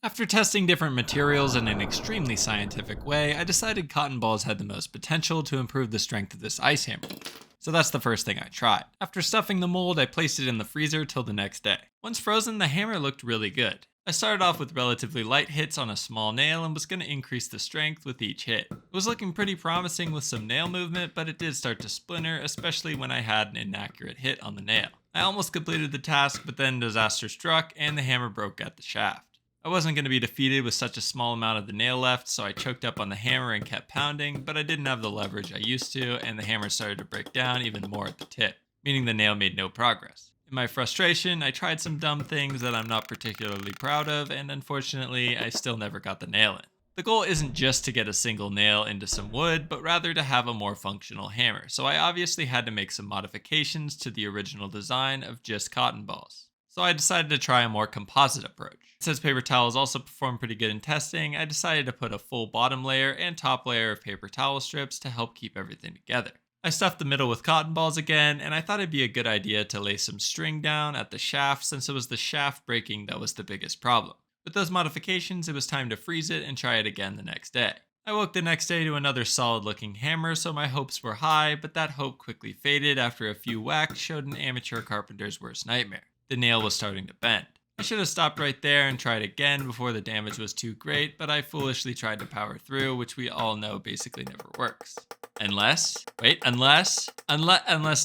After testing different materials in an extremely scientific way, I decided cotton balls had the most potential to improve the strength of this ice hammer. So that's the first thing I tried. After stuffing the mold, I placed it in the freezer till the next day. Once frozen, the hammer looked really good. I started off with relatively light hits on a small nail and was going to increase the strength with each hit. It was looking pretty promising with some nail movement, but it did start to splinter, especially when I had an inaccurate hit on the nail. I almost completed the task, but then disaster struck and the hammer broke at the shaft. I wasn't going to be defeated with such a small amount of the nail left, so I choked up on the hammer and kept pounding, but I didn't have the leverage I used to, and the hammer started to break down even more at the tip, meaning the nail made no progress. In my frustration, I tried some dumb things that I'm not particularly proud of, and unfortunately, I still never got the nail in. The goal isn't just to get a single nail into some wood, but rather to have a more functional hammer, so I obviously had to make some modifications to the original design of just cotton balls. So I decided to try a more composite approach. Since paper towels also perform pretty good in testing, I decided to put a full bottom layer and top layer of paper towel strips to help keep everything together. I stuffed the middle with cotton balls again, and I thought it'd be a good idea to lay some string down at the shaft since it was the shaft breaking that was the biggest problem. With those modifications, it was time to freeze it and try it again the next day. I woke the next day to another solid looking hammer, so my hopes were high, but that hope quickly faded after a few whacks showed an amateur carpenter's worst nightmare. The nail was starting to bend. I should have stopped right there and tried again before the damage was too great, but I foolishly tried to power through, which we all know basically never works. Unless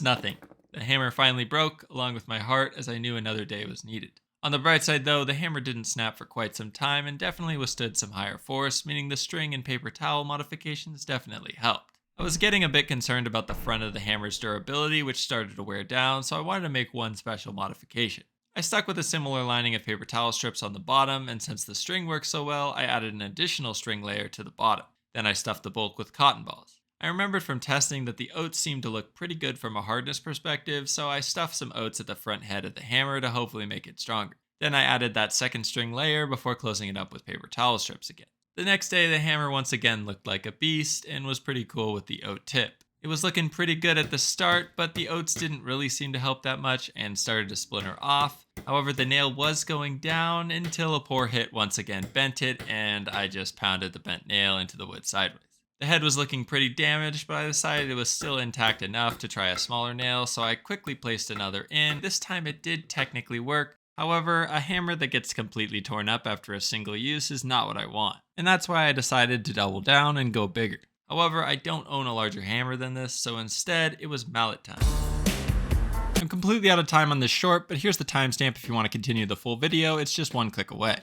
nothing. The hammer finally broke, along with my heart, as I knew another day was needed. On the bright side though, the hammer didn't snap for quite some time and definitely withstood some higher force, meaning the string and paper towel modifications definitely helped. I was getting a bit concerned about the front of the hammer's durability, which started to wear down, so I wanted to make one special modification. I stuck with a similar lining of paper towel strips on the bottom, and since the string worked so well, I added an additional string layer to the bottom. Then I stuffed the bulk with cotton balls. I remembered from testing that the oats seemed to look pretty good from a hardness perspective, so I stuffed some oats at the front head of the hammer to hopefully make it stronger. Then I added that second string layer before closing it up with paper towel strips again. The next day, the hammer once again looked like a beast and was pretty cool with the oat tip. It was looking pretty good at the start, but the oats didn't really seem to help that much and started to splinter off. However, the nail was going down until a poor hit once again bent it, and I just pounded the bent nail into the wood sideways. The head was looking pretty damaged, but I decided it was still intact enough to try a smaller nail, so I quickly placed another in. This time it did technically work. However, a hammer that gets completely torn up after a single use is not what I want, and that's why I decided to double down and go bigger. However, I don't own a larger hammer than this, so instead, it was mallet time. I'm completely out of time on this short, but here's the timestamp if you want to continue the full video, it's just one click away.